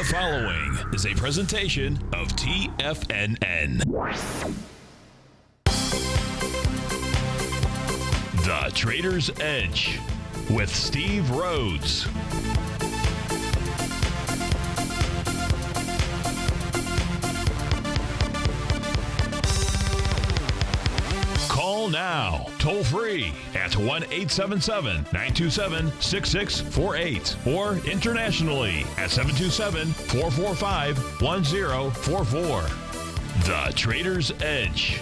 The following is a presentation of TFNN. The Trader's Edge with Steve Rhodes. Call now, toll free at 1-877-927-6648 or internationally at 727-445-1044. The Trader's Edge.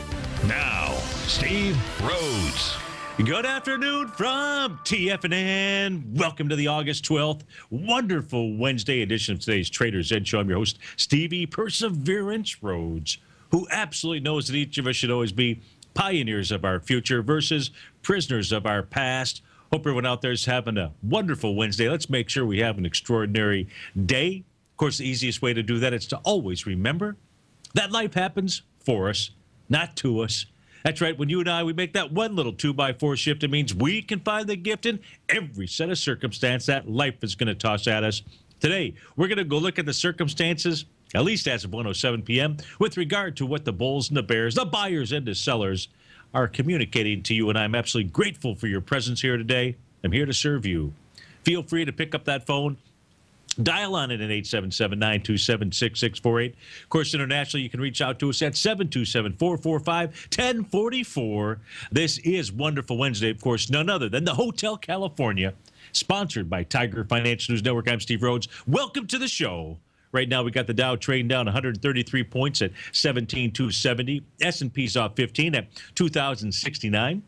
Now, Steve Rhodes. Good afternoon from TFNN. Welcome to the August 12th wonderful Wednesday edition of today's Trader's Edge Show. I'm your host, Stevie Perseverance Rhodes, who absolutely knows that each of us should always be pioneers of our future versus prisoners of our past. Hope everyone out there is having a wonderful Wednesday. Let's make sure we have an extraordinary day. Of course, the easiest way to do that is to always remember that life happens for us, not to us. That's right. When you and I, we make that one little 2x4 shift, it means we can find the gift in every set of circumstance that life is going to toss at us. Today, we're going to go look at the circumstances, at least as of 1:07 p.m., with regard to what the bulls and the bears, the buyers and the sellers, are communicating to you. And I'm absolutely grateful for your presence here today. I'm here to serve you. Feel free to pick up that phone. Dial on it at 877-927-6648. Of course, internationally, you can reach out to us at 727-445-1044. This is Wonderful Wednesday, of course, none other than the Hotel California, sponsored by Tiger Financial News Network. I'm Steve Rhodes. Welcome to the show. Right now, we got the Dow trading down 133 points at 17,270. S&P's off 15 at 2,069.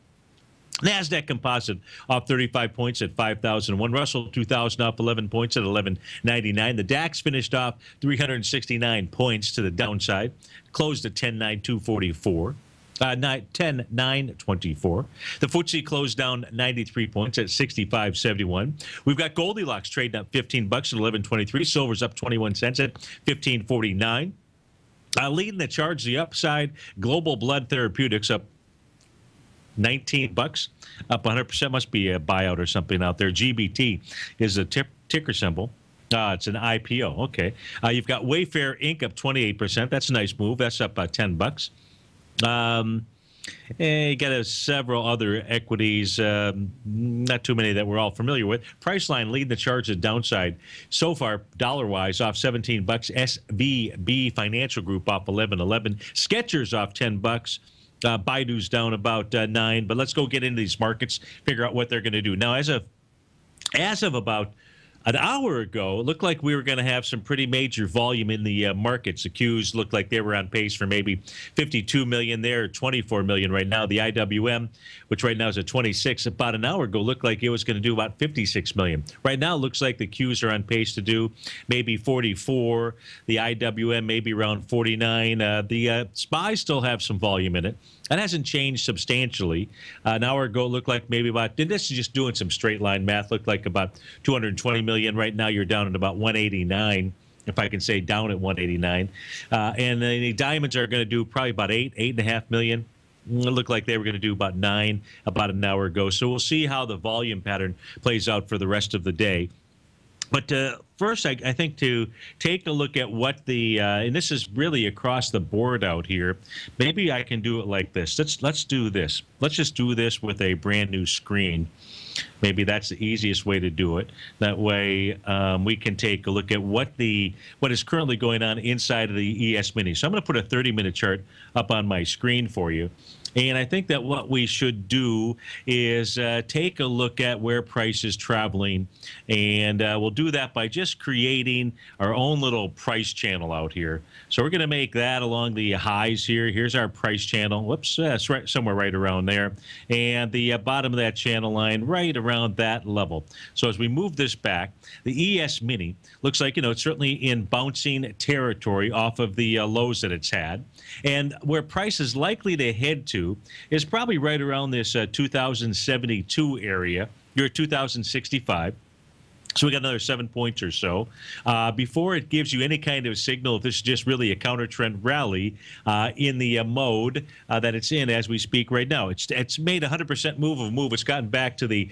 NASDAQ Composite off 35 points at 5,001. Russell 2,000 off 11 points at 1199. The DAX finished off 369 points to the downside, closed at 10,924. 10,924. The FTSE closed down 93 points at 65.71. We've got Goldilocks trading up $15 at 11.23. Silver's up 21 cents at 15.49. Leading the charge, the upside, Global Blood Therapeutics up $19, up 100%. Must be a buyout or something out there. GBT is a ticker symbol. It's an IPO. Okay. You've got Wayfair Inc. up 28%. That's a nice move. That's up $10. You got several other equities, not too many that we're all familiar with. Priceline leading the charge at downside so far, dollar-wise, off $17. SVB Financial Group off 11.11. Skechers off $10. Baidu's down about 9. But let's go get into these markets, figure out what they're going to do. Now, as of about an hour ago, it looked like we were going to have some pretty major volume in the markets. The Qs looked like they were on pace for maybe 52 million there, 24 million right now. The IWM, which right now is at 26, about an hour ago looked like it was going to do about 56 million. Right now, it looks like the Qs are on pace to do maybe 44. The IWM maybe around 49. The SPYs still have some volume in it. That hasn't changed substantially. An hour ago, it looked like maybe about, and this is just doing some straight line math, looked like about 220 million. Right now, you're down at about 189, if I can say down at 189. And the diamonds are going to do probably about 8.5 million. It looked like they were going to do about 9 about an hour ago. So we'll see how the volume pattern plays out for the rest of the day. But first, I think to take a look at what the and this is really across the board out here. Maybe I can do it like this. Let's do this. Let's just do this with a brand new screen. Maybe that's the easiest way to do it. That way, we can take a look at what is currently going on inside of the ES Mini. So I'm going to put a 30-minute chart up on my screen for you. And I think that what we should do is take a look at where price is traveling. And we'll do that by just creating our own little price channel out here. So we're going to make that along the highs here. Here's our price channel. Whoops, that's right, somewhere right around there. And the bottom of that channel line right around that level. So as we move this back, the ES Mini looks like, it's certainly in bouncing territory off of the lows that it's had. And where price is likely to head to is probably right around this 2072 area. You're at 2065. So we got another 7 points or so before it gives you any kind of signal if this is just really a counter trend rally in the mode that it's in as we speak right now. It's made 100% move. It's gotten back to the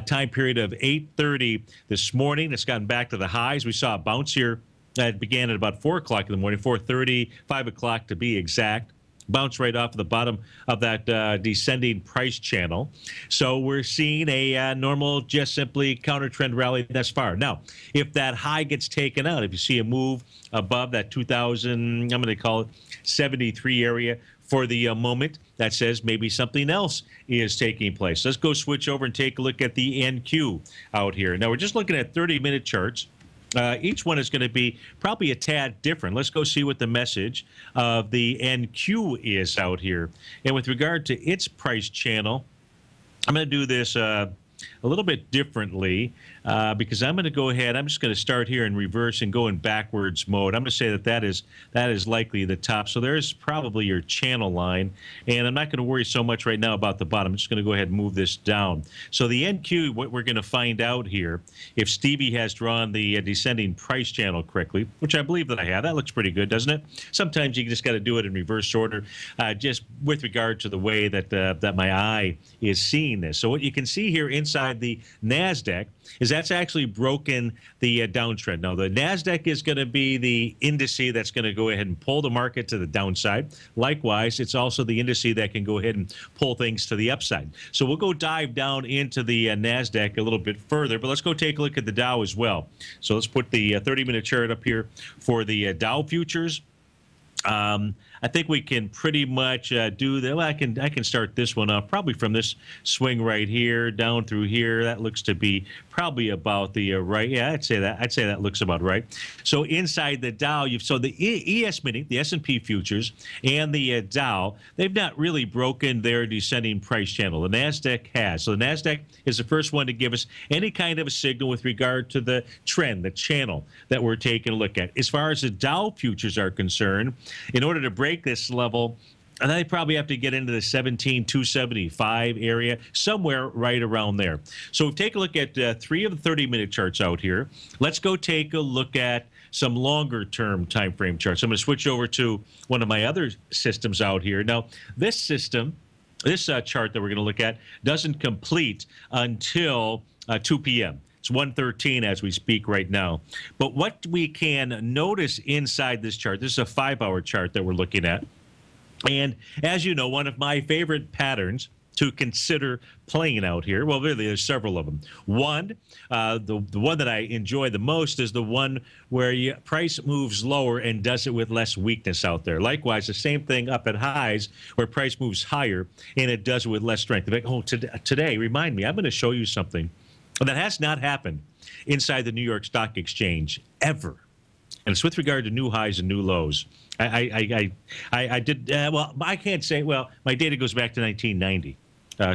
time period of 8:30 this morning. It's gotten back to the highs. We saw a bounce here that began at about 4 o'clock in the morning, 4:30, 5 o'clock to be exact. Bounce right off the bottom of that descending price channel. So we're seeing a normal, just simply counter trend rally thus far. Now, if that high gets taken out, if you see a move above that 2,000, I'm going to call it 73 area for the moment, that says maybe something else is taking place. Let's go switch over and take a look at the NQ out here. Now, we're just looking at 30-minute charts. Each one is going to be probably a tad different. Let's go see what the message of the NQ is out here. And with regard to its price channel, I'm going to do this a little bit differently because I'm going to go ahead. I'm just going to start here in reverse and go in backwards mode. I'm going to say that is likely the top. So there's probably your channel line. And I'm not going to worry so much right now about the bottom. I'm just going to go ahead and move this down. So the NQ, what we're going to find out here, if Stevie has drawn the descending price channel correctly, which I believe that I have, that looks pretty good, doesn't it? Sometimes you just got to do it in reverse order, just with regard to the way that that my eye is seeing this. So what you can see here inside the NASDAQ is that's actually broken the downtrend. Now, the NASDAQ is going to be the indice that's going to go ahead and pull the market to the downside. Likewise, it's also the indice that can go ahead and pull things to the upside. So we'll go dive down into the NASDAQ a little bit further, but let's go take a look at the Dow as well. So let's put the 30-minute chart up here for the Dow futures. I think we can pretty much do that. Well, I can start this one off probably from this swing right here down through here. That looks to be probably about the right. Yeah, I'd say that looks about right. So inside the Dow, so the ES mini, the S&P futures, and the Dow, they've not really broken their descending price channel. The Nasdaq has. So the Nasdaq is the first one to give us any kind of a signal with regard to the trend, the channel that we're taking a look at. As far as the Dow futures are concerned, in order to break this level, and they probably have to get into the 17,275 area, somewhere right around there. So take a look at 3 of the 30-minute charts out here. Let's go take a look at some longer-term time frame charts. I'm going to switch over to one of my other systems out here. Now, this system, this chart that we're going to look at, doesn't complete until 2 p.m. It's 1:13 as we speak right now. But what we can notice inside this chart, this is a 5-hour chart that we're looking at. And as you know, one of my favorite patterns to consider playing out here, well, really, there's several of them. One, the one that I enjoy the most is the one where price moves lower and does it with less weakness out there. Likewise, the same thing up at highs where price moves higher and it does it with less strength. Oh, today, remind me, I'm going to show you something that has not happened inside the New York Stock Exchange ever, and it's with regard to new highs and new lows. I did well. I can't say. Well, my data goes back to 1990,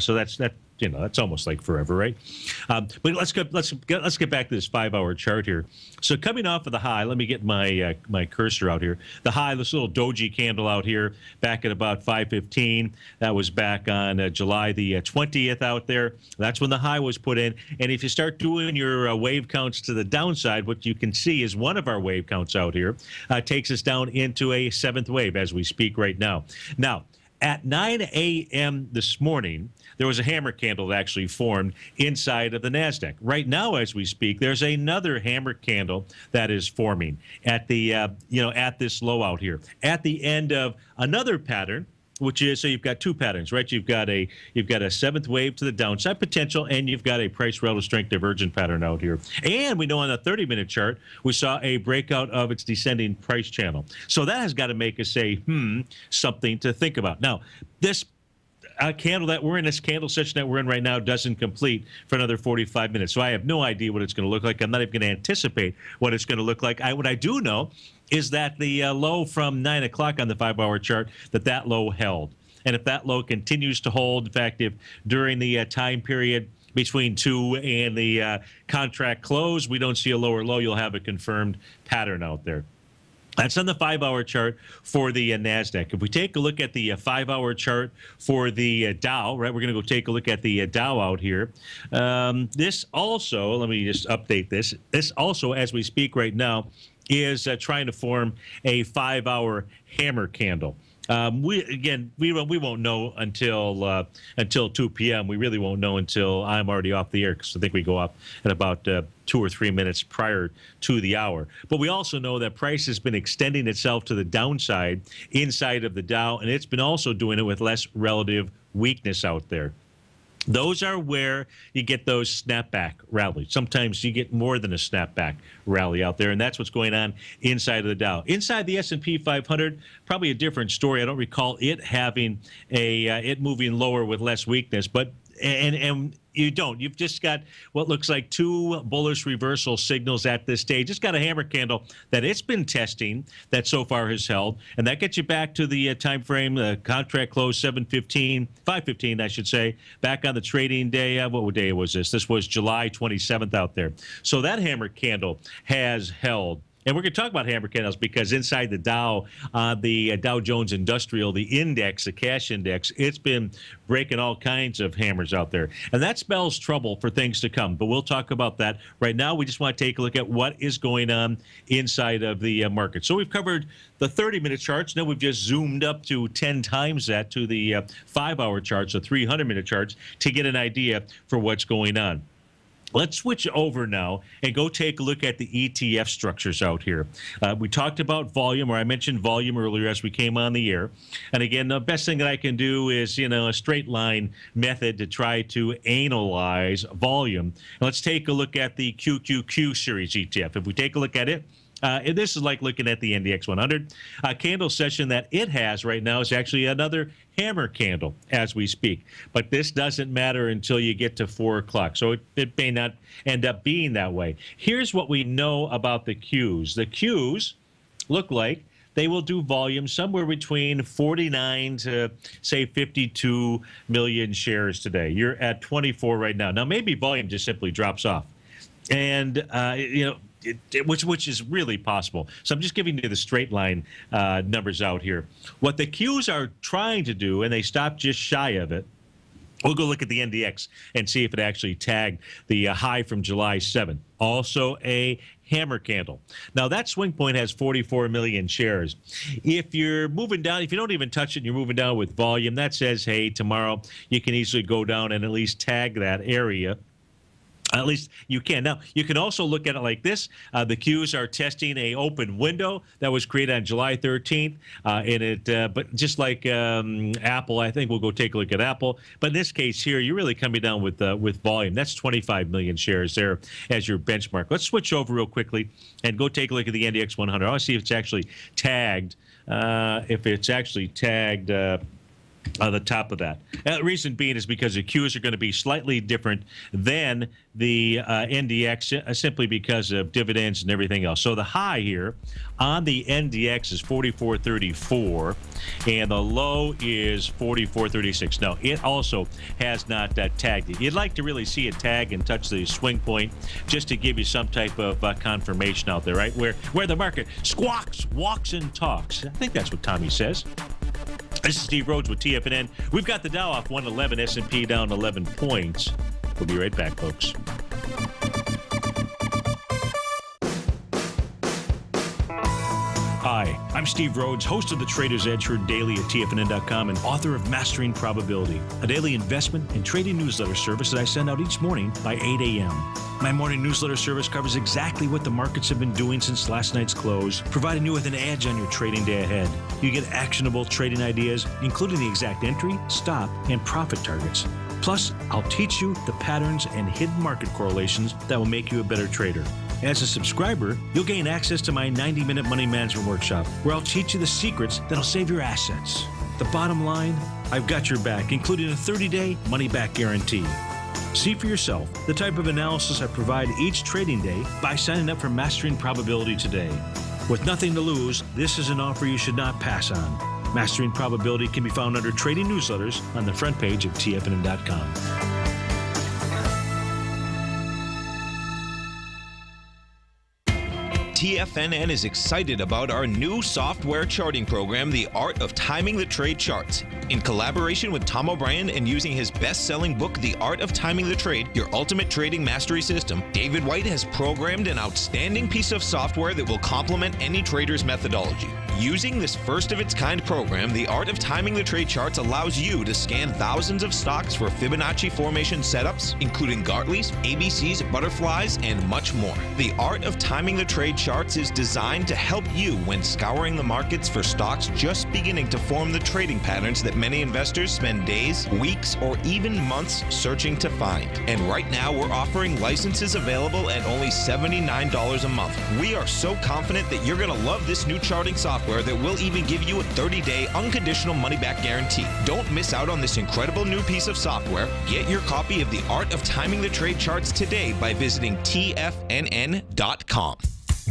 so that's almost like forever, right? But let's get back to this 5-hour chart here. So coming off of the high, let me get my my cursor out here. The high, this little doji candle out here, back at about 5:15. That was back on July the 20th out there. That's when the high was put in. And if you start doing your wave counts to the downside, what you can see is one of our wave counts out here takes us down into a 7th wave as we speak right now. Now, at 9 a.m. this morning, there was a hammer candle that actually formed inside of the NASDAQ. Right now, as we speak, there's another hammer candle that is forming at the, at this low out here. At the end of another pattern, which is, so you've got 2 patterns, right? You've got a 7th wave to the downside potential, and you've got a price relative strength divergent pattern out here. And we know on the 30-minute chart, we saw a breakout of its descending price channel. So that has got to make us say, something to think about. Now, this candle that we're in, this candle session that we're in right now, doesn't complete for another 45 minutes. So I have no idea what it's going to look like. I'm not even going to anticipate what it's going to look like. What I do know is that the low from 9 o'clock on the 5-hour chart, that low held. And if that low continues to hold, in fact, if during the time period between 2 and the contract close, we don't see a lower low, you'll have a confirmed pattern out there. That's on the 5-hour chart for the NASDAQ. If we take a look at the 5-hour chart for the Dow, right, we're going to go take a look at the Dow out here. This also, let me just update this. This also, as we speak right now, is trying to form a 5-hour hammer candle. We won't know until 2 p.m. We really won't know until I'm already off the air, because I think we go up at about 2 or 3 minutes prior to the hour. But we also know that price has been extending itself to the downside inside of the Dow, and it's been also doing it with less relative weakness out there. Those are where you get those snapback rallies. Sometimes you get more than a snapback rally out there, and that's what's going on inside of the Dow. Inside the S&P 500, probably a different story. I don't recall it having it moving lower with less weakness, but and you don't. You've just got what looks like two bullish reversal signals at this stage. It's got a hammer candle that it's been testing that so far has held, and that gets you back to the time frame. The contract close 5:15, I should say, back on the trading day. What day was this? This was July 27th out there. So that hammer candle has held. And we're going to talk about hammer candles because inside the Dow, the Dow Jones Industrial, the index, the cash index, it's been breaking all kinds of hammers out there. And that spells trouble for things to come. But we'll talk about that. Right now, we just want to take a look at what is going on inside of the market. So we've covered the 30-minute charts. Now we've just zoomed up to 10 times that to the 5-hour charts, the 300-minute charts, to get an idea for what's going on. Let's switch over now and go take a look at the ETF structures out here. We talked about volume, or I mentioned volume earlier as we came on the air. And again, the best thing that I can do is, a straight line method to try to analyze volume. And let's take a look at the QQQ series ETF. If we take a look at it, and this is like looking at the NDX 100. Candle session that it has right now is actually another hammer candle as we speak. But this doesn't matter until you get to 4 o'clock. So it may not end up being that way. Here's what we know about the Qs. The Qs look like they will do volume somewhere between 49 to, say, 52 million shares today. You're at 24 right now. Now, maybe volume just simply drops off. And, which is really possible. So I'm just giving you the straight line numbers out here. What the Qs are trying to do, and they stopped just shy of it, we'll go look at the NDX and see if it actually tagged the high from July 7th. Also a hammer candle. Now, that swing point has 44 million shares. If you're moving down, if you don't even touch it and you're moving down with volume, that says, hey, tomorrow you can easily go down and at least tag that area. At least you can. Now, you can also look at it like this. The Qs are testing a open window that was created on July 13th. But just like Apple, I think we'll go take a look at Apple. But in this case here, you're really coming down with volume. That's 25 million shares there as your benchmark. Let's switch over real quickly and go take a look at the NDX 100. I want to see if it's actually tagged. On the top of that. The reason being is because the Qs are going to be slightly different than the NDX simply because of dividends and everything else. So the high here on the NDX is 44.34 and the low is 44.36. Now, it also has not tagged it. You'd like to really see it tag and touch the swing point just to give you some type of confirmation out there, right? Where the market squawks, walks, and talks. I think that's what Tommy says. This is Steve Rhodes with TFNN. We've got the Dow off 111, S&P down 11 points. We'll be right back, folks. Hi, I'm Steve Rhodes, host of the Trader's Edge, heard daily at TFNN.com and author of Mastering Probability, a daily investment and trading newsletter service that I send out each morning by 8 a.m. My morning newsletter service covers exactly what the markets have been doing since last night's close, providing you with an edge on your trading day ahead. You get actionable trading ideas, including the exact entry, stop, and profit targets. Plus, I'll teach you the patterns and hidden market correlations that will make you a better trader. As a subscriber, you'll gain access to my 90-minute money management workshop, where I'll teach you the secrets that'll save your assets. The bottom line, I've got your back, including a 30-day money-back guarantee. See for yourself the type of analysis I provide each trading day by signing up for Mastering Probability today. With nothing to lose, this is an offer you should not pass on. Mastering Probability can be found under Trading Newsletters on the front page of TFNN.com. TFNN is excited about our new software charting program, The Art of Timing the Trade Charts. In collaboration with Tom O'Brien and using his best-selling book, The Art of Timing the Trade, Your Ultimate Trading Mastery System, David White has programmed an outstanding piece of software that will complement any trader's methodology. Using this first-of-its-kind program, the Art of Timing the Trade Charts allows you to scan thousands of stocks for Fibonacci formation setups, including Gartley's, ABC's, butterflies, and much more. The Art of Timing the Trade Charts is designed to help you when scouring the markets for stocks just beginning to form the trading patterns that many investors spend days, weeks, or even months searching to find. And right now, we're offering licenses available at only $79 a month. We are so confident that you're going to love this new charting software that will even give you a 30-day unconditional money-back guarantee. Don't miss out on this incredible new piece of software. Get your copy of The Art of Timing the Trade Charts today by visiting TFNN.com.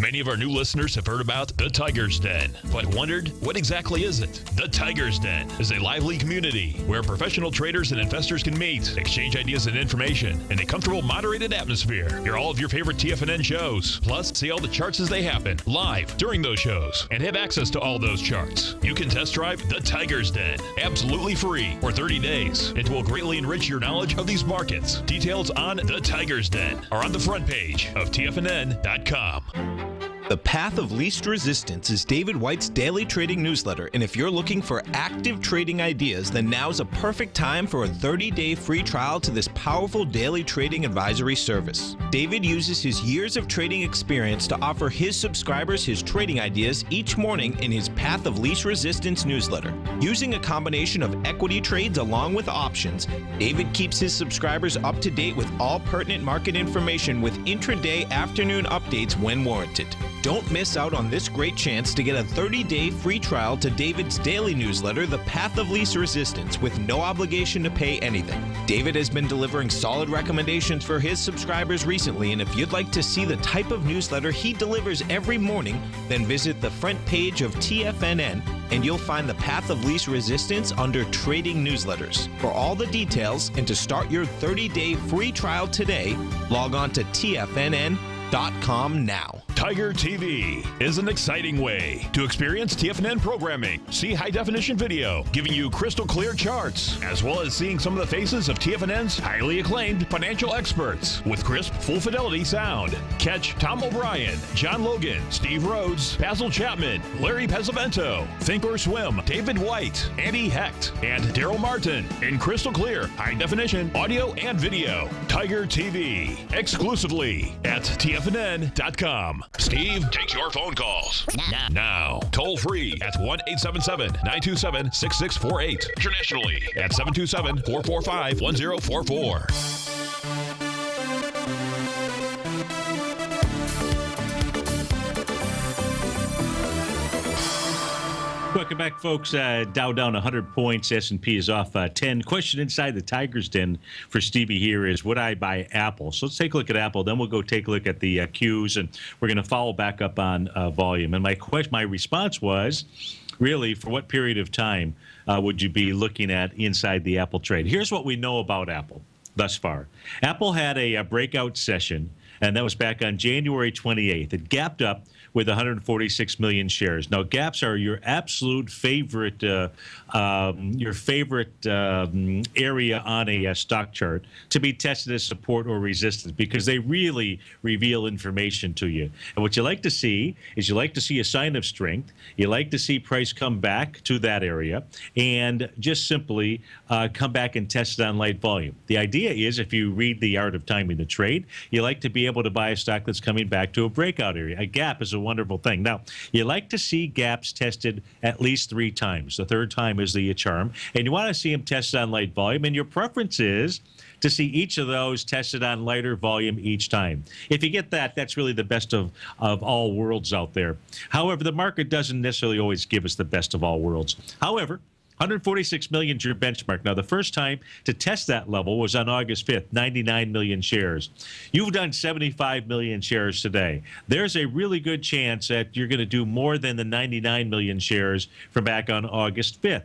Many of our new listeners have heard about the Tiger's Den, but wondered, what exactly is it? The Tiger's Den is a lively community where professional traders and investors can meet, exchange ideas and information in a comfortable, moderated atmosphere. Hear all of your favorite TFNN shows, plus see all the charts as they happen live during those shows, and have access to all those charts. You can test drive the Tiger's Den absolutely free for 30 days. It will greatly enrich your knowledge of these markets. Details on the Tiger's Den are on the front page of TFNN.com. The Path of Least Resistance is David White's daily trading newsletter, and if you're looking for active trading ideas, then now's a perfect time for a 30-day free trial to this powerful daily trading advisory service. David uses his years of trading experience to offer his subscribers his trading ideas each morning in his Path of Least Resistance newsletter. Using a combination of equity trades along with options, David keeps his subscribers up to date with all pertinent market information with intraday afternoon updates when warranted. Don't miss out on this great chance to get a 30-day free trial to David's daily newsletter, The Path of Least Resistance, with no obligation to pay anything. David has been delivering solid recommendations for his subscribers recently, and if you'd like to see the type of newsletter he delivers every morning, then visit the front page of TFNN, and you'll find The Path of Least Resistance under Trading Newsletters. For all the details and to start your 30-day free trial today, log on to TFNN.com now. Tiger TV is an exciting way to experience TFNN programming. See high-definition video, giving you crystal clear charts, as well as seeing some of the faces of TFNN's highly acclaimed financial experts with crisp, full-fidelity sound. Catch Tom O'Brien, John Logan, Steve Rhodes, Basil Chapman, Larry Pesavento, Think or Swim, David White, Andy Hecht, and Daryl Martin in crystal clear, high-definition audio and video. Tiger TV, exclusively at TFNN.com. Steve takes your phone calls now. Toll free at 1-877-927-6648. Internationally at 727-445-1044. Welcome back, folks. Dow down 100 points. S&P is off 10. Question inside the Tiger's Den for Stevie here is, would I buy Apple? So let's take a look at Apple. Then we'll go take a look at the Qs, and we're going to follow back up on volume. And my response was, really, for what period of time would you be looking at inside the Apple trade? Here's what we know about Apple thus far. Apple had a breakout session, and that was back on January 28th. It gapped up with 146 million shares. Now, gaps are your absolute favorite, area on a stock chart to be tested as support or resistance, because they really reveal information to you. And what you like to see is you like to see a sign of strength. You like to see price come back to that area and just simply come back and test it on light volume. The idea is, if you read The Art of Timing the Trade, you like to be able to buy a stock that's coming back to a breakout area. A gap is a wonderful thing. Now, you like to see gaps tested at least 3 times. The third time is the charm, and you want to see them tested on light volume, and your preference is to see each of those tested on lighter volume each time. If you get that, that's really the best of all worlds out there. However, the market doesn't necessarily always give us the best of all worlds. However, 146 million is your benchmark. Now, the first time to test that level was on August 5th, 99 million shares. You've done 75 million shares today. There's a really good chance that you're going to do more than the 99 million shares from back on August 5th.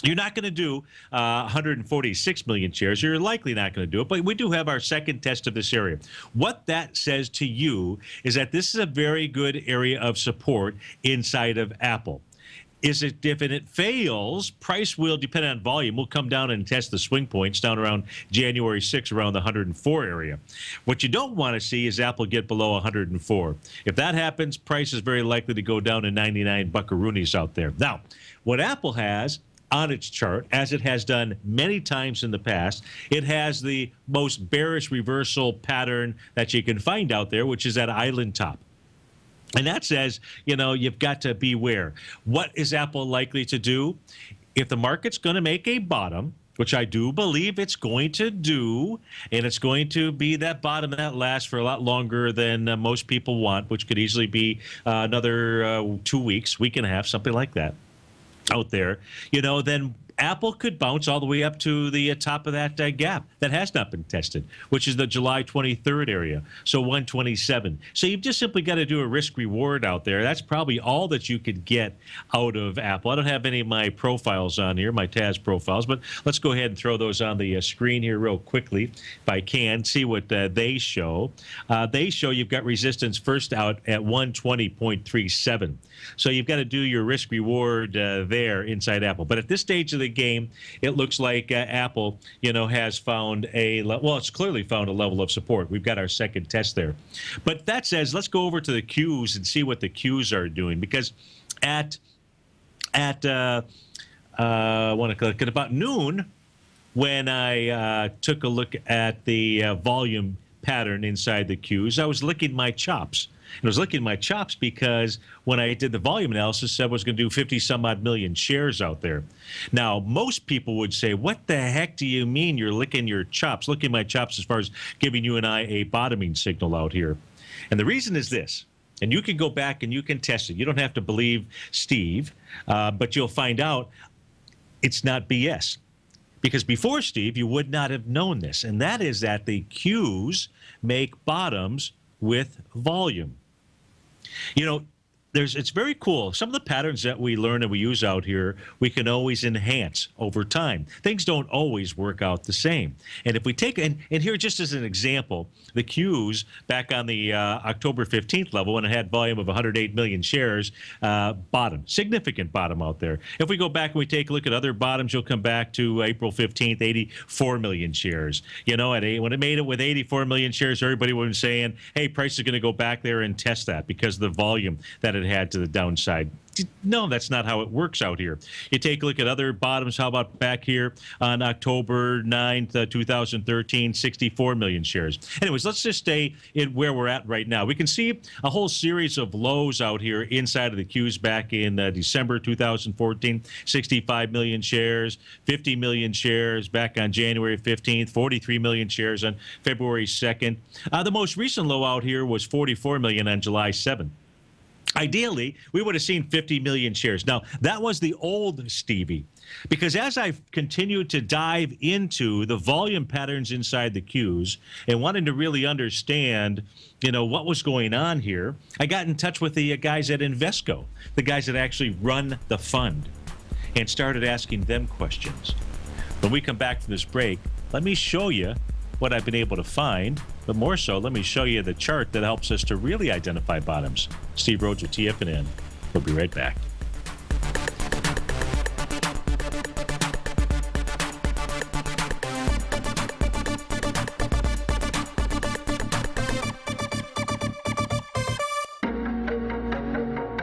You're not going to do 146 million shares. You're likely not going to do it, but we do have our second test of this area. What that says to you is that this is a very good area of support inside of Apple. Is it if it fails, price will depend on volume. We'll come down and test the swing points down around January 6th, around the 104 area. What you don't want to see is Apple get below 104. If that happens, price is very likely to go down to 99 buckaroonies out there. Now, what Apple has on its chart, as it has done many times in the past, it has the most bearish reversal pattern that you can find out there, which is that island top. And that says, you've got to beware. What is Apple likely to do? If the market's going to make a bottom, which I do believe it's going to do, and it's going to be that bottom that lasts for a lot longer than most people want, which could easily be another 2 weeks, week and a half, something like that out there, then Apple could bounce all the way up to the top of that gap that has not been tested, which is the July 23rd area, so 127. So you've just simply got to do a risk reward out there. That's probably all that you could get out of Apple. I don't have any of my profiles on here, my TAS profiles, but let's go ahead and throw those on the screen here real quickly if I can, see what they show. They show you've got resistance first out at 120.37. So you've got to do your risk reward there inside Apple. But at this stage of the game, it looks like Apple, has found it's clearly found a level of support. We've got our second test there. But that says, let's go over to the Qs and see what the Qs are doing, because at about noon, when I took a look at the volume pattern inside the Qs, I was licking my chops. And I was licking my chops because when I did the volume analysis, I was going to do 50-some-odd million shares out there. Now, most people would say, what the heck do you mean you're licking your chops? Licking my chops as far as giving you and I a bottoming signal out here. And the reason is this, and you can go back and you can test it. You don't have to believe Steve, but you'll find out it's not BS. Because before Steve, you would not have known this, and that is that the Qs make bottoms with volume. It's very cool. Some of the patterns that we learn and we use out here, we can always enhance over time. Things don't always work out the same. And if we take, and here just as an example, the Qs back on the October 15th level, when it had volume of 108 million shares, bottom, significant bottom out there. If we go back and we take a look at other bottoms, you'll come back to April 15th, 84 million shares. When it made it with 84 million shares, everybody was saying, hey, price is going to go back there and test that because of the volume that it had to the downside. No, that's not how it works out here. You take a look at other bottoms. How about back here on October 9th, 2013, 64 million shares. Anyways, let's just stay in where we're at right now. We can see a whole series of lows out here inside of the Qs back in December 2014, 65 million shares, 50 million shares back on January 15th, 43 million shares on February 2nd. The most recent low out here was 44 million on July 7th. Ideally, we would have seen 50 million shares. Now, that was the old Stevie, because as I've continued to dive into the volume patterns inside the Qs and wanting to really understand, what was going on here, I got in touch with the guys at Invesco, the guys that actually run the fund, and started asking them questions. When we come back from this break, let me show you what I've been able to find, but more so, let me show you the chart that helps us to really identify bottoms. Steve Rhodes with TFNN. We'll be right back.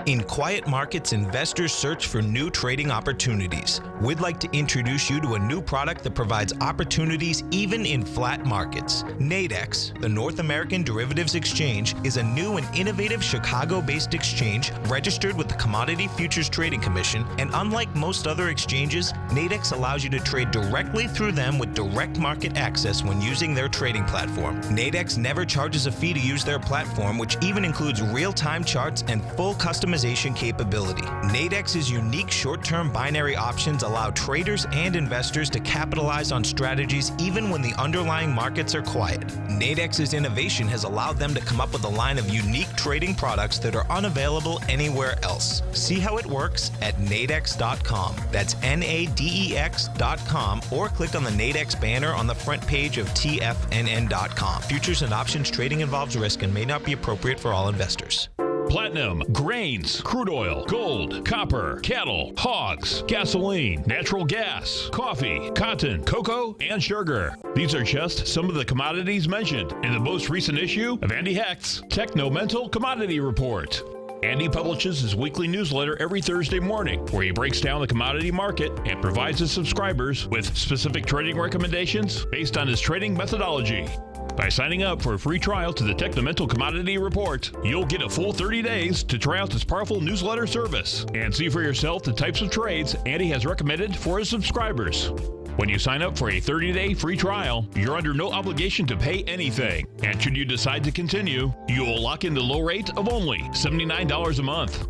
In quiet markets, investors search for new trading opportunities. We'd like to introduce you to a new product that provides opportunities even in flat markets. Nadex, the North American Derivatives Exchange, is a new and innovative Chicago-based exchange registered with the Commodity Futures Trading Commission, and unlike most other exchanges, Nadex allows you to trade directly through them with direct market access when using their trading platform. Nadex never charges a fee to use their platform, which even includes real-time charts and full customization capability. Nadex's unique short-term binary options allow traders and investors to capitalize on strategies even when the underlying markets are quiet. Nadex's innovation has allowed them to come up with a line of unique trading products that are unavailable anywhere else. See how it works at nadex.com. That's NADEX.com, or click on the Nadex banner on the front page of TFNN.com. Futures and options trading involves risk and may not be appropriate for all investors. platinum, grains, crude oil, gold, copper, cattle, hogs, gasoline, natural gas, coffee, cotton, cocoa, and sugar. These are just some of the commodities mentioned in the most recent issue of Andy Hecht's Technomental Commodity Report. Andy publishes his weekly newsletter every Thursday morning, where he breaks down the commodity market and provides his subscribers with specific trading recommendations based on his trading methodology. By signing up for a free trial to the Technomental Commodity Report, you'll get a full 30 days to try out this powerful newsletter service and see for yourself the types of trades Andy has recommended for his subscribers. When you sign up for a 30-day free trial, you're under no obligation to pay anything. And should you decide to continue, you will lock in the low rate of only $79 a month.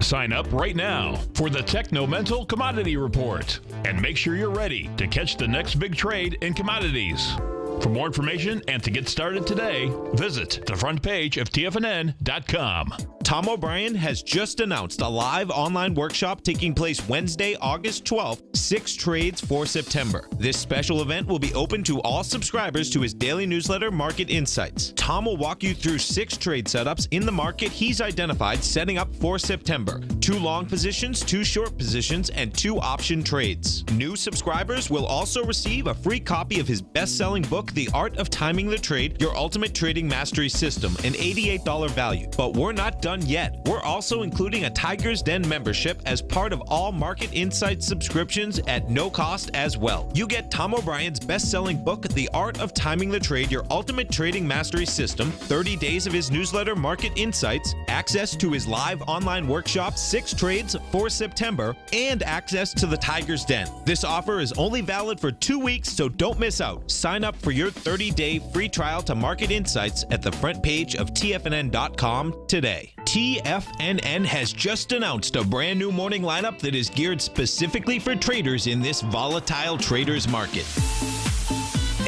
Sign up right now for the Technomental Commodity Report and make sure you're ready to catch the next big trade in commodities. For more information and to get started today, visit the front page of TFNN.com. Tom O'Brien has just announced a live online workshop taking place Wednesday, August 12th, 6 trades for September. This special event will be open to all subscribers to his daily newsletter, Market Insights. Tom will walk you through 6 trade setups in the market he's identified setting up for September. 2 long positions, 2 short positions, and 2 option trades. New subscribers will also receive a free copy of his best-selling book, The Art of Timing the Trade, Your Ultimate Trading Mastery System, an $88 value. But we're not done yet. We're also including a Tiger's Den membership as part of all Market Insights subscriptions at no cost as well. You get Tom O'Brien's best-selling book, The Art of Timing the Trade, Your Ultimate Trading Mastery System, 30 days of his newsletter, Market Insights, access to his live online workshop, 6 trades for September, and access to the Tiger's Den. This offer is only valid for 2 weeks, so don't miss out. Sign up for your 30-day free trial to Market Insights at the front page of TFNN.com today. TFNN has just announced a brand new morning lineup that is geared specifically for traders in this volatile traders market.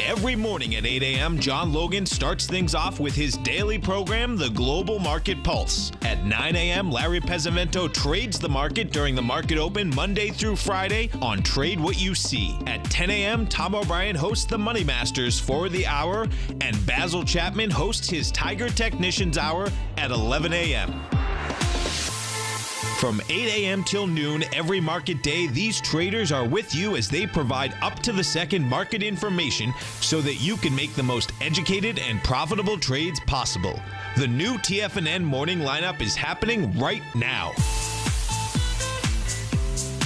Every morning at 8 a.m., John Logan starts things off with his daily program, The Global Market Pulse. At 9 a.m., Larry Pesavento trades the market during the market open Monday through Friday on Trade What You See. At 10 a.m., Tom O'Brien hosts the Money Masters for the hour, and Basil Chapman hosts his Tiger Technicians Hour at 11 a.m. From 8 a.m. till noon every market day, these traders are with you as they provide up-to-the-second market information so that you can make the most educated and profitable trades possible. The new TFNN morning lineup is happening right now.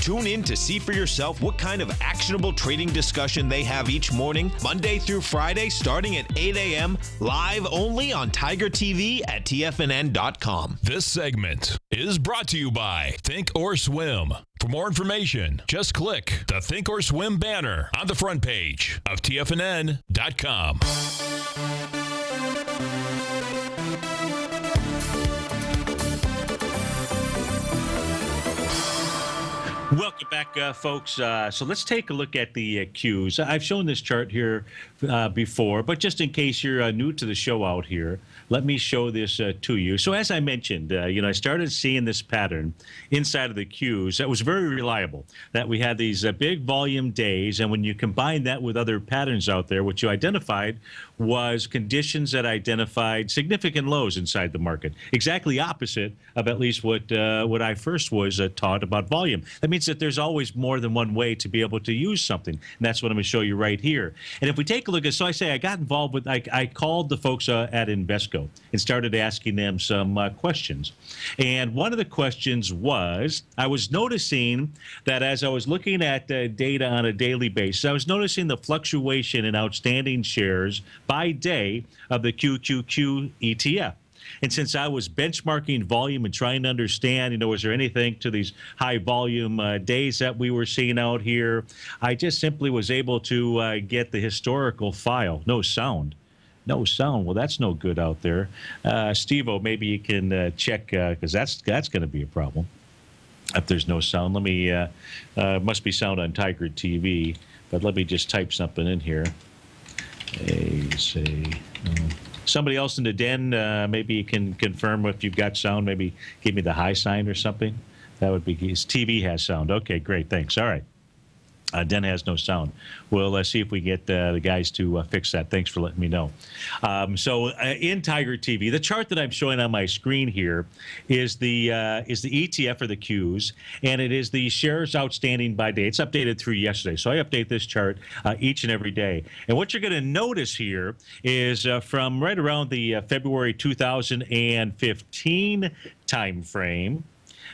Tune in to see for yourself what kind of actionable trading discussion they have each morning, Monday through Friday, starting at 8 a.m., live only on TigerTV at TFNN.com. This segment is brought to you by Think or Swim. For more information, just click the Think or Swim banner on the front page of TFNN.com. Welcome back, folks. So let's take a look at the cues. I've shown this chart here before, but just in case you're new to the show out here, let me show this to you. So as I mentioned, I started seeing this pattern inside of the cues that was very reliable, that we had these big volume days, and when you combine that with other patterns out there, what you identified was conditions that identified significant lows inside the market, exactly opposite of at least what I first was taught about volume. That means that there's always more than one way to be able to use something, and that's what I'm going to show you right here. And if we take a look at, so I say I got involved with, I called the folks at Invesco and started asking them some questions. And one of the questions was, I was noticing that as I was looking at data on a daily basis, I was noticing the fluctuation in outstanding shares by day of the QQQ ETF. And since I was benchmarking volume and trying to understand, was there anything to these high volume days that we were seeing out here, I just simply was able to get the historical file. No sound. No sound. Well, that's no good out there. Steve-O, maybe you can check, because that's going to be a problem if there's no sound. Let me, must be sound on Tiger TV, but let me just type something in here. Somebody else in the den, maybe you can confirm if you've got sound, maybe give me the high sign or something. That would be, his TV has sound. Okay, great, thanks. All right. Den has no sound. We'll see if we get the guys to fix that. Thanks for letting me know. In Tiger TV, the chart that I'm showing on my screen here is the ETF or the Qs, and it is the shares outstanding by day. It's updated through yesterday, so I update this chart each and every day. And what you're going to notice here is from right around the February 2015 time frame,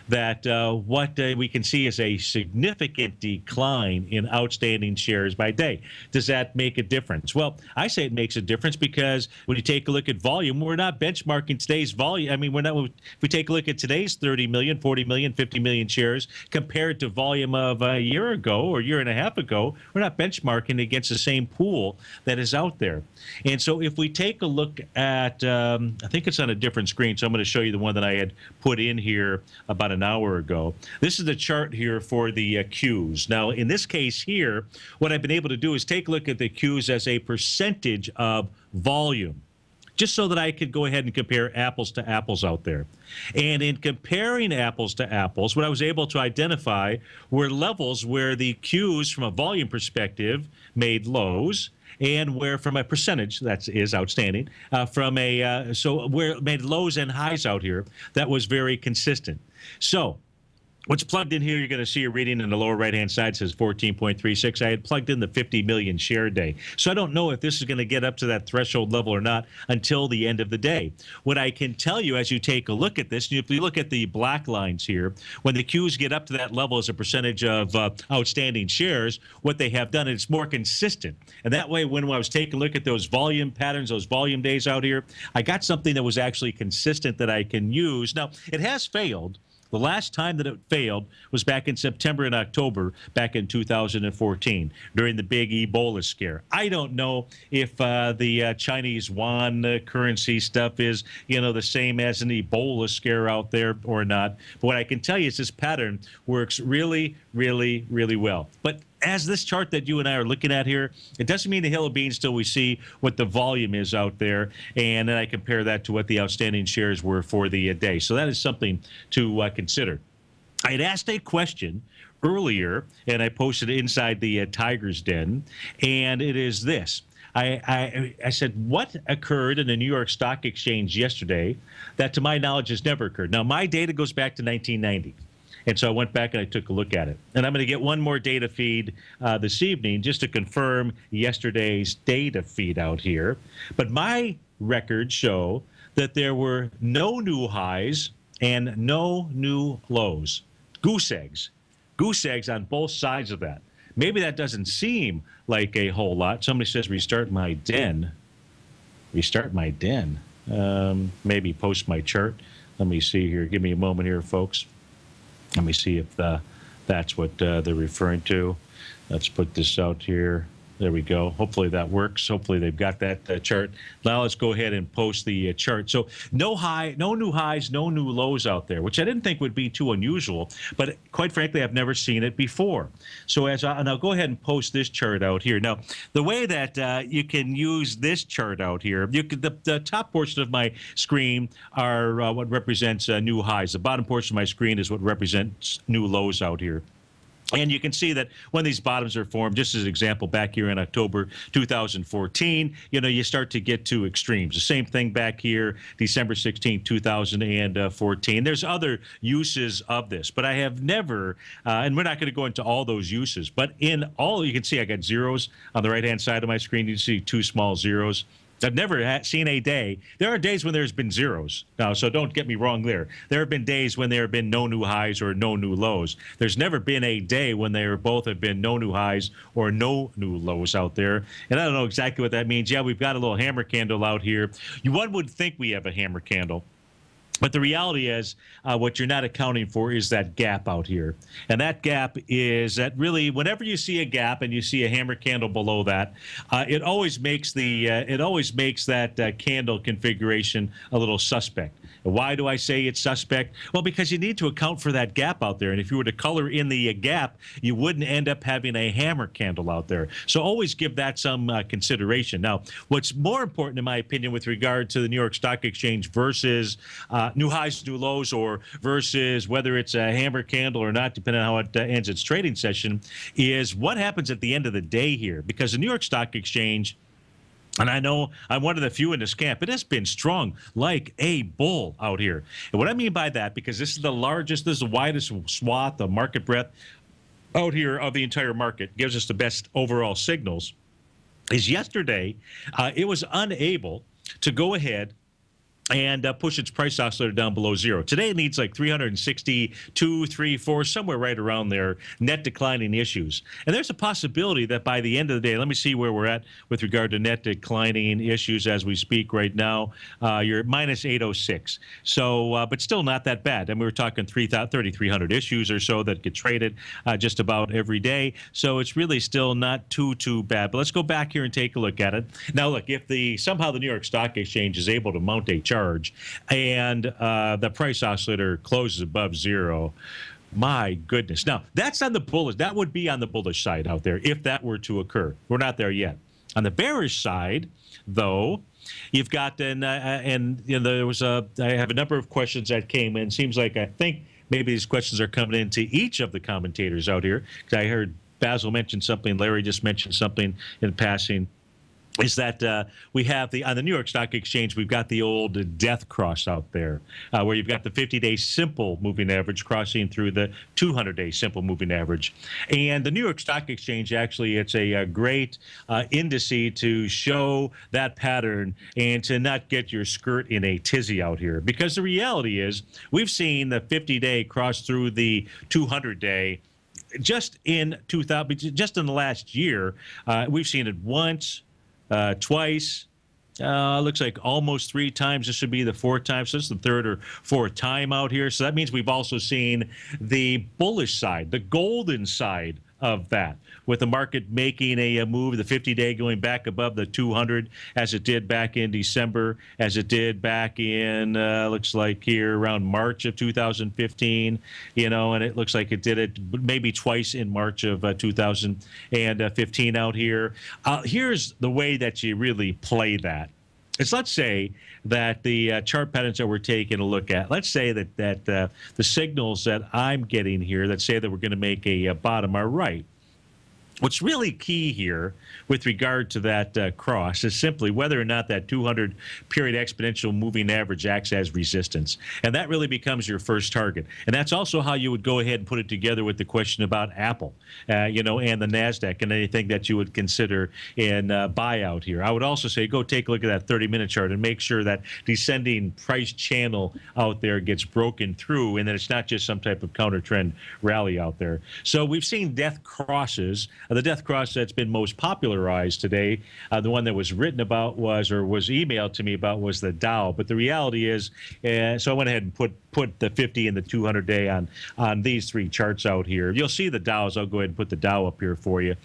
that what we can see is a significant decline in outstanding shares by day. Does that make a difference? Well, I say it makes a difference because when you take a look at volume, we're not benchmarking today's volume. I mean, we're not. If we take a look at today's 30 million, 40 million, 50 million shares compared to volume of a year ago or a year and a half ago, we're not benchmarking against the same pool that is out there. And so if we take a look at, I think it's on a different screen, so I'm going to show you the one that I had put in here about an hour ago. This is the chart here for the Qs. Now, in this case here, what I've been able to do is take a look at the Qs as a percentage of volume, just so that I could go ahead and compare apples to apples out there. And in comparing apples to apples, what I was able to identify were levels where the Qs from a volume perspective made lows, and where from a percentage, that is outstanding, so where it made lows and highs out here, that was very consistent. So what's plugged in here, you're going to see a reading in the lower right-hand side says 14.36. I had plugged in the 50 million share day. So I don't know if this is going to get up to that threshold level or not until the end of the day. What I can tell you as you take a look at this, if you look at the black lines here, when the Qs get up to that level as a percentage of outstanding shares, what they have done is it's more consistent. And that way, when I was taking a look at those volume patterns, those volume days out here, I got something that was actually consistent that I can use. Now, it has failed. The last time that it failed was back in September and October, back in 2014, during the big Ebola scare. I don't know if the Chinese yuan currency stuff is, the same as an Ebola scare out there or not. But what I can tell you is this pattern works really, really, really well. But as this chart that you and I are looking at here, it doesn't mean the hill of beans till we see what the volume is out there, and then I compare that to what the outstanding shares were for the day. So that is something to consider. I had asked a question earlier, and I posted it inside the Tiger's Den, and it is this. I said, what occurred in the New York Stock Exchange yesterday that, to my knowledge, has never occurred? Now, my data goes back to 1990. And so I went back and I took a look at it. And I'm going to get one more data feed this evening just to confirm yesterday's data feed out here. But my records show that there were no new highs and no new lows. Goose eggs on both sides of that. Maybe that doesn't seem like a whole lot. Somebody says restart my den. Restart my den. Maybe post my chart. Let me see here. Give me a moment here, folks. Let me see if that's what they're referring to. Let's put this out here. There we go. Hopefully that works. Hopefully they've got that chart. Now let's go ahead and post the chart. So no new highs, no new lows out there, which I didn't think would be too unusual. But quite frankly, I've never seen it before. So and I'll go ahead and post this chart out here. Now, the way that you can use this chart out here, the top portion of my screen are what represents new highs. The bottom portion of my screen is what represents new lows out here. And you can see that when these bottoms are formed, just as an example, back here in October 2014, you start to get to extremes. The same thing back here, December 16, 2014. There's other uses of this, but I have never, and we're not going to go into all those uses, but in all, you can see I got zeros on the right-hand side of my screen. You can see two small zeros. I've never seen a day. There are days when there's been zeros. Now, so don't get me wrong there. There have been days when there have been no new highs or no new lows. There's never been a day when there both have been no new highs or no new lows out there. And I don't know exactly what that means. Yeah, we've got a little hammer candle out here. One would think we have a hammer candle. But the reality is what you're not accounting for is that gap out here. And that gap is that really whenever you see a gap and you see a hammer candle below that, it always makes that candle configuration a little suspect. Why do I say it's suspect? Well, because you need to account for that gap out there. And if you were to color in the gap, you wouldn't end up having a hammer candle out there. So always give that some consideration. Now, what's more important, in my opinion, with regard to the New York Stock Exchange versus new highs, new lows, or versus whether it's a hammer candle or not, depending on how it ends its trading session, is what happens at the end of the day here. Because the New York Stock Exchange, and I know I'm one of the few in this camp, it has been strong like a bull out here. And what I mean by that, because this is the largest, this is the widest swath of market breadth out here of the entire market, gives us the best overall signals, is yesterday it was unable to go ahead and push its price oscillator down below zero. Today it needs like 362, 3, 4, somewhere right around there, net declining issues. And there's a possibility that by the end of the day, let me see where we're at with regard to net declining issues as we speak right now. You're at minus 806. So, but still not that bad. And we were talking 3,300 issues or so that get traded just about every day. So it's really still not too bad. But let's go back here and take a look at it. Now, look, if somehow the New York Stock Exchange is able to mount a charge and the price oscillator closes above zero, my goodness. Now, that's on the bullish. That would be on the bullish side out there if that were to occur. We're not there yet. On the bearish side, though, you've got, and you know, I have a number of questions that came in. Seems like I think maybe these questions are coming into each of the commentators out here, because I heard Basil mention something, Larry just mentioned something in passing. Is that we have on the New York Stock Exchange, we've got the old death cross out there, where you've got the 50-day simple moving average crossing through the 200-day simple moving average. And the New York Stock Exchange, actually, it's a great indice to show that pattern and to not get your skirt in a tizzy out here. Because the reality is, we've seen the 50-day cross through the 200-day just in the last year. We've seen it once, twice, looks like almost 3 times. This should be the 4th time. So this is the 3rd or 4th time out here. So that means we've also seen the bullish side, the golden side of that, with the market making a move, the 50-day going back above the 200 as it did back in December, as it did back in, looks like here around March of 2015, you know, and it looks like it did it maybe twice in March of 2015 out here. Here's the way that you really play that. It's, let's say that the chart patterns that we're taking a look at, let's say that the signals that I'm getting here that say that we're going to make a bottom are right. What's really key here with regard to that cross is simply whether or not that 200 period exponential moving average acts as resistance. And that really becomes your first target. And that's also how you would go ahead and put it together with the question about Apple, you know, and the NASDAQ and anything that you would consider in buyout here. I would also say go take a look at that 30-minute chart and make sure that descending price channel out there gets broken through and that it's not just some type of counter trend rally out there. So we've seen death crosses. The death cross that's been most popularized today, the one that was written about was emailed to me about was the Dow. But the reality is, so I went ahead and put the 50 and the 200-day on these 3 charts out here. You'll see the Dows. I'll go ahead and put the Dow up here for you.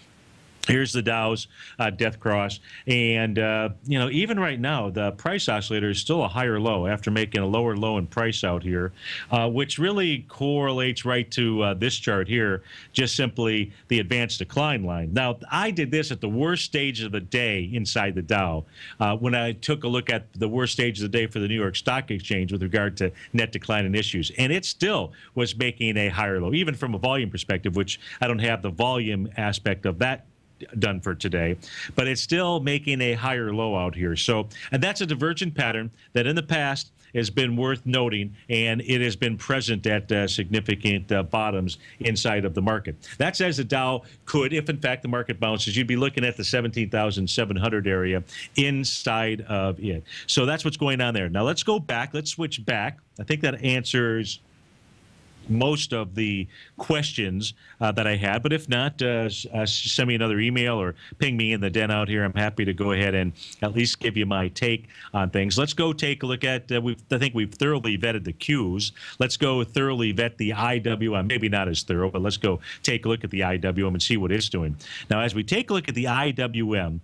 Here's the Dow's death cross. And, you know, even right now, the price oscillator is still a higher low after making a lower low in price out here, which really correlates right to this chart here, just simply the advanced decline line. Now, I did this at the worst stage of the day inside the Dow when I took a look at the worst stage of the day for the New York Stock Exchange with regard to net decline in issues. And it still was making a higher low, even from a volume perspective, which I don't have the volume aspect of that done for today, but it's still making a higher low out here. So, and that's a divergent pattern that in the past has been worth noting, and it has been present at significant bottoms inside of the market. That says the Dow could, if in fact the market bounces, you'd be looking at the 17,700 area inside of it. So that's what's going on there. Now let's go back. Let's switch back. I think that answers most of the questions that I had, but if not, send me another email or ping me in the den out here. I'm happy to go ahead and at least give you my take on things. Let's go take a look at, I think we've thoroughly vetted the Qs. Let's go thoroughly vet the IWM, maybe not as thorough, but let's go take a look at the IWM and see what it's doing. Now, as we take a look at the IWM,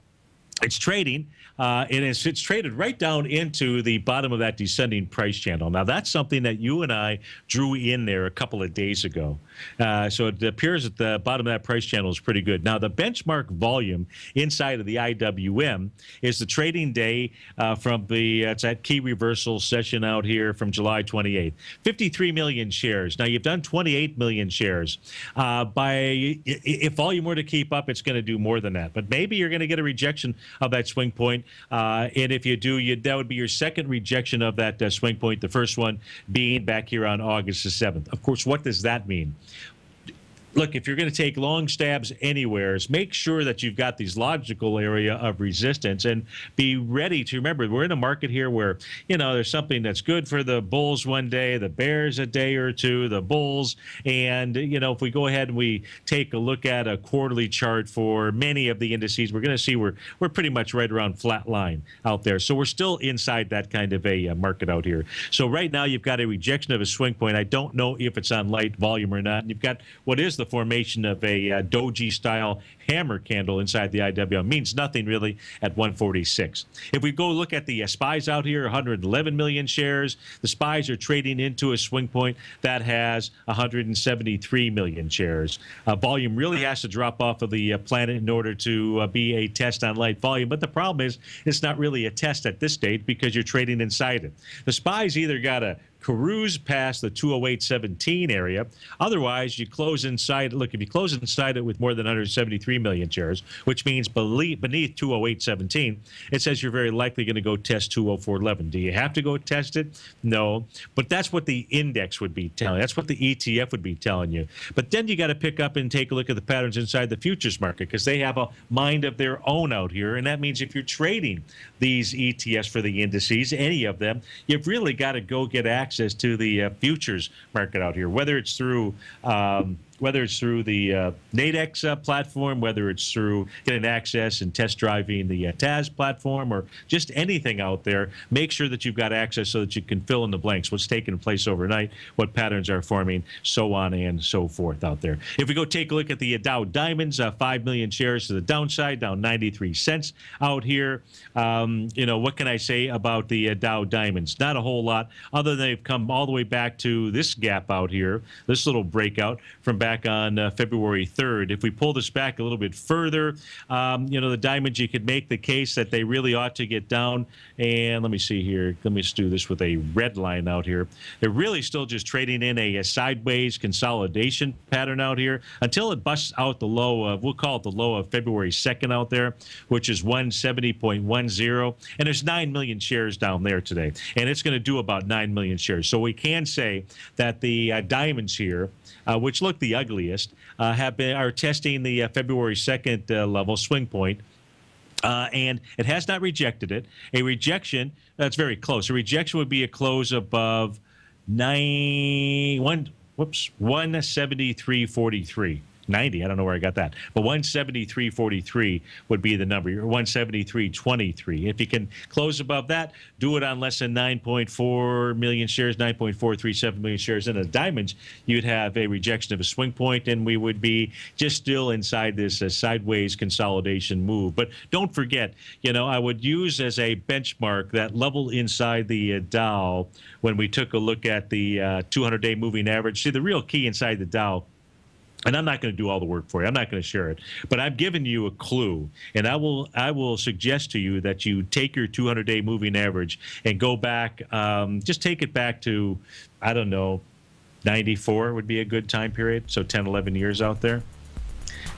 It's trading, and it's traded right down into the bottom of that descending price channel. Now, that's something that you and I drew in there a couple of days ago. So it appears that the bottom of that price channel is pretty good. Now, the benchmark volume inside of the IWM is the trading day from it's that key reversal session out here from July 28th. 53 million shares. Now, you've done 28 million shares. If volume were to keep up, it's going to do more than that. But maybe you're going to get a rejection of that swing point. And if you do, that would be your second rejection of that swing point, the first one being back here on August the 7th. Of course, what does that mean? Look, if you're going to take long stabs anywhere, make sure that you've got these logical area of resistance and be ready to remember we're in a market here where, there's something that's good for the bulls one day, the bears a day or two, the bulls. And, if we go ahead and we take a look at a quarterly chart for many of the indices, we're going to see we're pretty much right around flat line out there. So we're still inside that kind of a market out here. So right now you've got a rejection of a swing point. I don't know if it's on light volume or not. And you've got what is the formation of a doji-style hammer candle inside the IWM. Means nothing really at 146. If we go look at the SPYs out here, 111 million shares. The SPYs are trading into a swing point that has 173 million shares. Volume really has to drop off of the planet in order to be a test on light volume. But the problem is it's not really a test at this stage because you're trading inside it. The SPYs either got to cruise past the 208.17 area. Otherwise, you close inside. Look, if you close inside it with more than 173 million shares, which means beneath 208.17, it says you're very likely going to go test 204.11. Do you have to go test it? No. But that's what the index would be telling you. That's what the ETF would be telling you. But then you got to pick up and take a look at the patterns inside the futures market because they have a mind of their own out here. And that means if you're trading these ETFs for the indices, any of them, you've really got to go get access to the futures market out here, whether it's through the Nadex platform, whether it's through getting access and test driving the TAS platform, or just anything out there. Make sure that you've got access so that you can fill in the blanks, what's taking place overnight, what patterns are forming, so on and so forth out there. If we go take a look at the Dow Diamonds, 5 million shares to the downside, down 93 cents out here. What can I say about the Dow Diamonds? Not a whole lot, other than they've come all the way back to this gap out here, this little breakout from back on February 3rd. If we pull this back a little bit further, the diamonds, you could make the case that they really ought to get down. And let me see here. Let me just do this with a red line out here. They're really still just trading in a sideways consolidation pattern out here until it busts out the low of, we'll call it the low of February 2nd out there, which is 170.10. And there's 9 million shares down there today. And it's going to do about 9 million shares. So we can say that the diamonds here, which look the ugliest, are testing the February 2nd level swing point. And it has not rejected it. A rejection, that's very close. A rejection would be a close above 173.43. 90. I don't know where I got that. But 173.43 would be the number. 173.23. If you can close above that, do it on less than 9.4 million shares, 9.437 million shares. In the diamonds, you'd have a rejection of a swing point, and we would be just still inside this sideways consolidation move. But don't forget, I would use as a benchmark that level inside the Dow when we took a look at the 200-day moving average. See, the real key inside the Dow, and I'm not going to do all the work for you. I'm not going to share it. But I've given you a clue. And I will suggest to you that you take your 200-day moving average and go back, just take it back to, I don't know, 94 would be a good time period. So 10, 11 years out there.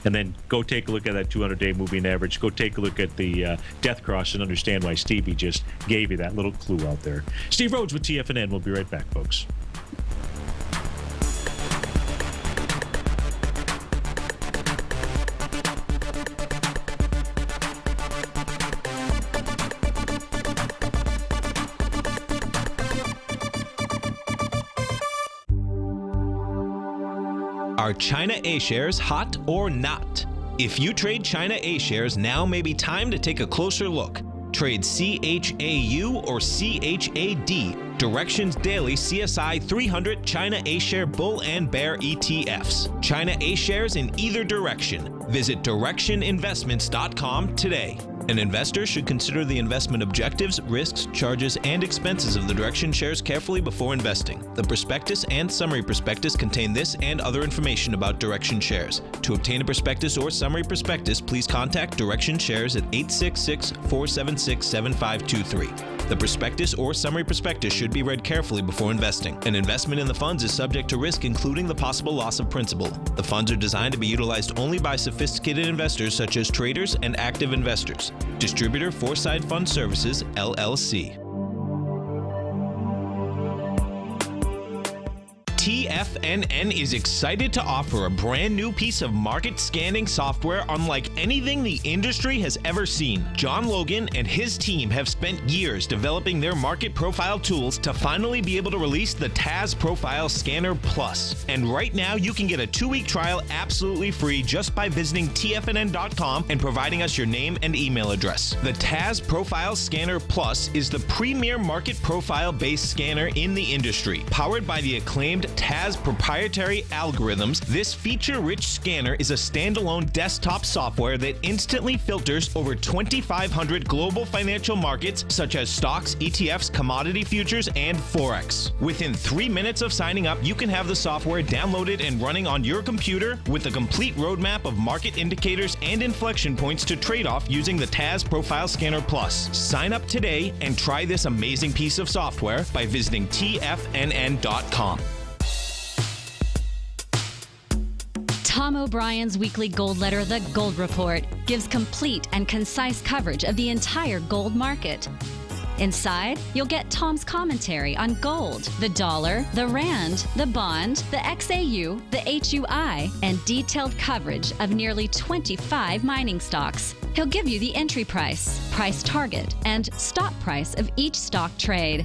And then go take a look at that 200-day moving average. Go take a look at the death cross and understand why Stevie just gave you that little clue out there. Steve Rhodes with TFNN. We'll be right back, folks. Are China A-shares hot or not? If you trade China A-shares, now may be time to take a closer look. Trade CHAU or CHAD, Directions Daily CSI 300 China A-share Bull and Bear ETFs. China A-shares in either direction. Visit directioninvestments.com today. An investor should consider the investment objectives, risks, charges, and expenses of the Direction shares carefully before investing. The prospectus and summary prospectus contain this and other information about Direction shares. To obtain a prospectus or summary prospectus, please contact Direction Shares at 866-476-7523. The prospectus or summary prospectus should be read carefully before investing. An investment in the funds is subject to risk, including the possible loss of principal. The funds are designed to be utilized only by sophisticated investors such as traders and active investors. Distributor Foreside Fund Services, LLC. TFNN is excited to offer a brand new piece of market scanning software unlike anything the industry has ever seen. John Logan and his team have spent years developing their market profile tools to finally be able to release the TAS Profile Scanner Plus. And right now you can get a 2-week trial absolutely free just by visiting TFNN.com and providing us your name and email address. The TAS Profile Scanner Plus is the premier market profile based scanner in the industry. Powered by the acclaimed TAS proprietary algorithms, this feature-rich scanner is a standalone desktop software that instantly filters over 2,500 global financial markets such as stocks, ETFs, commodity futures, and Forex. Within 3 minutes of signing up, you can have the software downloaded and running on your computer with a complete roadmap of market indicators and inflection points to trade off using the TAS Profile Scanner Plus. Sign up today and try this amazing piece of software by visiting TFNN.com. Tom O'Brien's weekly gold letter, The Gold Report, gives complete and concise coverage of the entire gold market. Inside, you'll get Tom's commentary on gold, the dollar, the rand, the bond, the XAU, the HUI, and detailed coverage of nearly 25 mining stocks. He'll give you the entry price, price target, and stop price of each stock trade.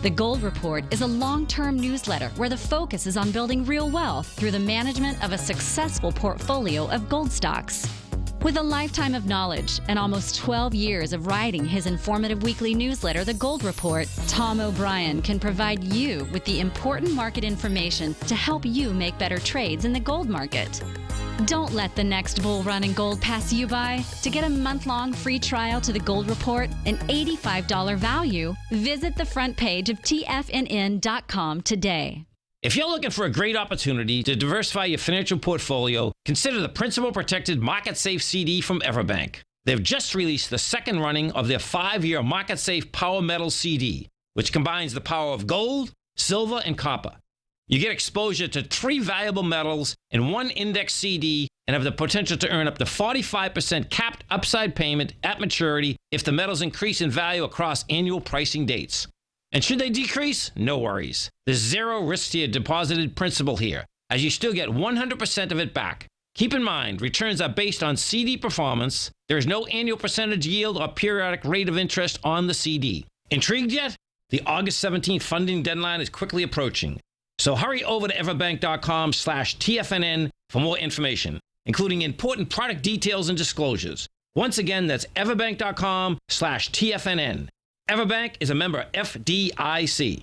The Gold Report is a long-term newsletter where the focus is on building real wealth through the management of a successful portfolio of gold stocks. With a lifetime of knowledge and almost 12 years of writing his informative weekly newsletter, The Gold Report, Tom O'Brien can provide you with the important market information to help you make better trades in the gold market. Don't let the next bull run in gold pass you by. To get a month-long free trial to The Gold Report, an $85 value, visit the front page of TFNN.com today. If you're looking for a great opportunity to diversify your financial portfolio, consider the Principal Protected Market Safe CD from Everbank. They've just released the second running of their 5-year Market Safe Power Metal CD, which combines the power of gold, silver, and copper. You get exposure to 3 valuable metals in one index CD and have the potential to earn up to 45% capped upside payment at maturity if the metals increase in value across annual pricing dates. And should they decrease? No worries. There's zero risk to your deposited principal here, as you still get 100% of it back. Keep in mind, returns are based on CD performance. There is no annual percentage yield or periodic rate of interest on the CD. Intrigued yet? The August 17th funding deadline is quickly approaching. So hurry over to everbank.com/TFNN for more information, including important product details and disclosures. Once again, that's everbank.com/TFNN. Everbank is a member FDIC.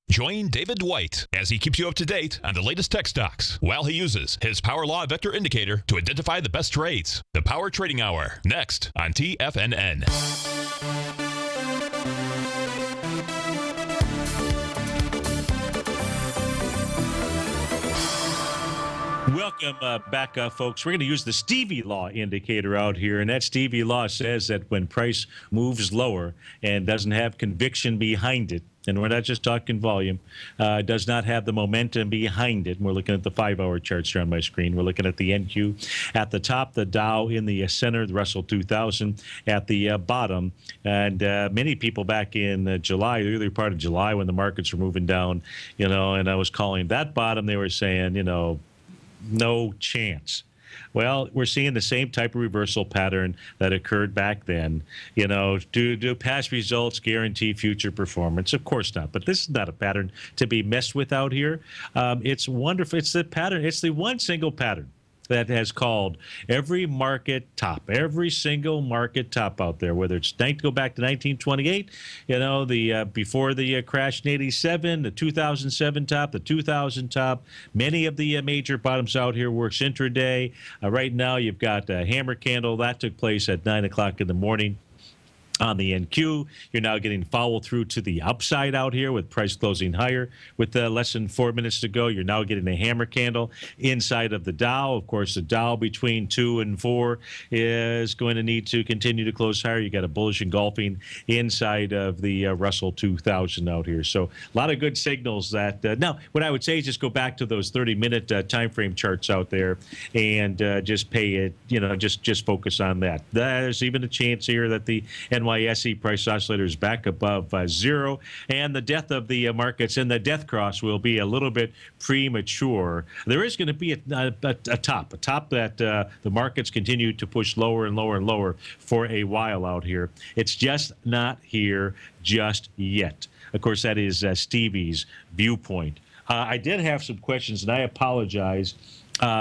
Join David White as he keeps you up to date on the latest tech stocks while he uses his Power Law Vector Indicator to identify the best trades. The Power Trading Hour, next on TFNN. Welcome back, folks. We're going to use the Stevie Law indicator out here, and that Stevie Law says that when price moves lower and doesn't have conviction behind it, and we're not just talking volume, does not have the momentum behind it. And we're looking at the 5-hour charts here on my screen. We're looking at the NQ at the top, the Dow in the center, the Russell 2000 at the bottom. And many people back in July, the early part of July, when the markets were moving down, and I was calling that bottom, they were saying, no chance. Well, we're seeing the same type of reversal pattern that occurred back then. Do past results guarantee future performance? Of course not. But this is not a pattern to be messed with out here. It's wonderful. It's the pattern. It's the one single pattern that has called every market top, every single market top out there, whether it's go back to 1928, the before the crash in 87, the 2007 top, the 2000 top. Many of the major bottoms out here works intraday. Right now, you've got a hammer candle that took place at 9 o'clock in the morning. On the NQ, you're now getting follow through to the upside out here with price closing higher. With less than 4 minutes to go, you're now getting a hammer candle inside of the Dow. Of course, the Dow between 2 and 4 is going to need to continue to close higher. You got a bullish engulfing inside of the Russell 2000 out here. So a lot of good signals that now what I would say is just go back to those 30-minute time frame charts out there and just pay it, just focus on that. There's even a chance here that the NYSE price oscillator is back above zero, and the death of the markets and the death cross will be a little bit premature. There is going to be a top that the markets continue to push lower and lower and lower for a while out here. It's just not here just yet. Of course, that is Stevie's viewpoint. I did have some questions, and I apologize.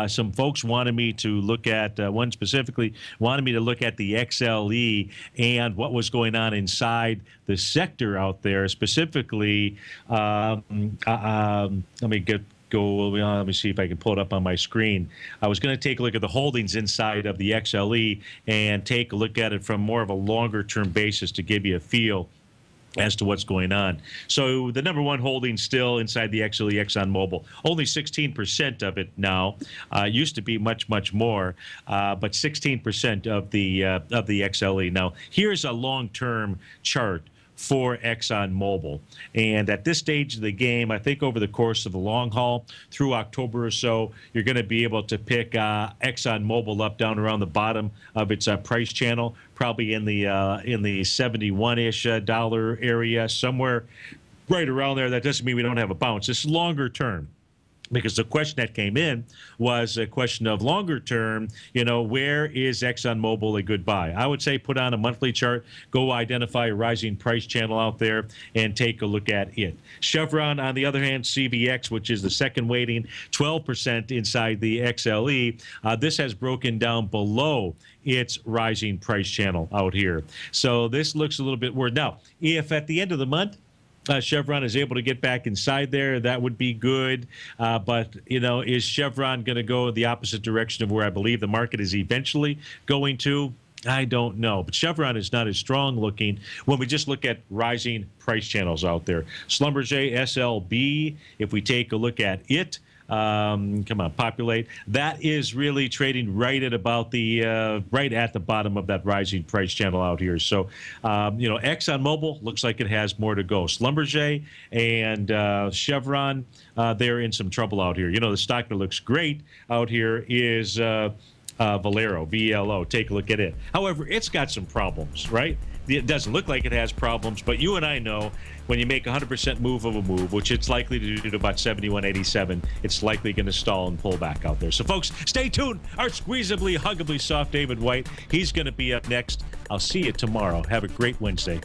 Some folks wanted me to look at, one specifically wanted me to look at the XLE and what was going on inside the sector out there. Specifically, let me see if I can pull it up on my screen. I was going to take a look at the holdings inside of the XLE and take a look at it from more of a longer-term basis to give you a feel as to what's going on. So the number one holding still inside the XLE, ExxonMobil, only 16% of it now. Used to be much, much more, but 16% of the XLE. Now, here's a long-term chart for ExxonMobil. And at this stage of the game, I think over the course of the long haul, through October or so, you're going to be able to pick ExxonMobil up down around the bottom of its price channel, probably in the $71-ish dollar area, somewhere right around there. That doesn't mean we don't have a bounce. It's longer term. Because the question that came in was a question of longer term, where is ExxonMobil a good buy? I would say put on a monthly chart, go identify a rising price channel out there, and take a look at it. Chevron, on the other hand, CVX, which is the second weighting, 12% inside the XLE. This has broken down below its rising price channel out here. So this looks a little bit weird. Now, if at the end of the month, Chevron is able to get back inside there, that would be good. But, is Chevron going to go the opposite direction of where I believe the market is eventually going to? I don't know. But Chevron is not as strong looking when we just look at rising price channels out there. Schlumberger, SLB, if we take a look at it, come on, populate. That is really trading right at about the right at the bottom of that rising price channel out here. So, ExxonMobil looks like it has more to go. Schlumberger and Chevron, they're in some trouble out here. The stock that looks great out here is Valero, VLO. Take a look at it. However, it's got some problems, right? It doesn't look like it has problems, but you and I know when you make 100% move of a move, which it's likely to do to about 71.87, it's likely going to stall and pull back out there. So, folks, stay tuned. Our squeezably, huggably soft David White, he's going to be up next. I'll see you tomorrow. Have a great Wednesday.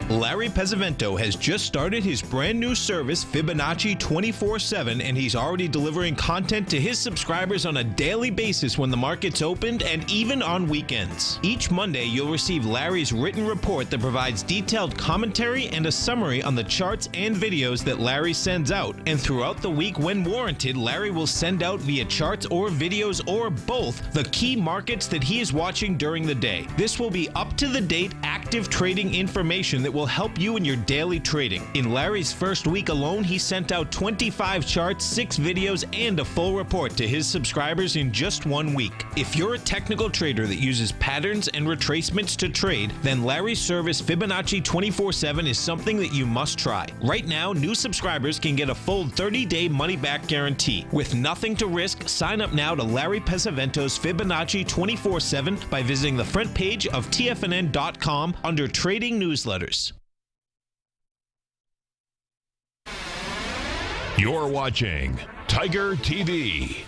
Larry Pesavento has just started his brand new service, Fibonacci 24/7, and he's already delivering content to his subscribers on a daily basis when the market's opened and even on weekends. Each Monday, you'll receive Larry's written report that provides detailed commentary and a summary on the charts and videos that Larry sends out. And throughout the week, when warranted, Larry will send out via charts or videos or both the key markets that he is watching during the day. This will be up-to-the-date, active trading information that will help you in your daily trading. In Larry's first week alone, he sent out 25 charts, 6 videos, and a full report to his subscribers in just 1 week. If you're a technical trader that uses patterns and retracements to trade, then Larry's service Fibonacci 24/7 is something that you must try. Right now, new subscribers can get a full 30-day money-back guarantee. With nothing to risk, sign up now to Larry Pesavento's Fibonacci 24/7 by visiting the front page of TFNN.com under Trading Newsletters. You're watching Tiger TV.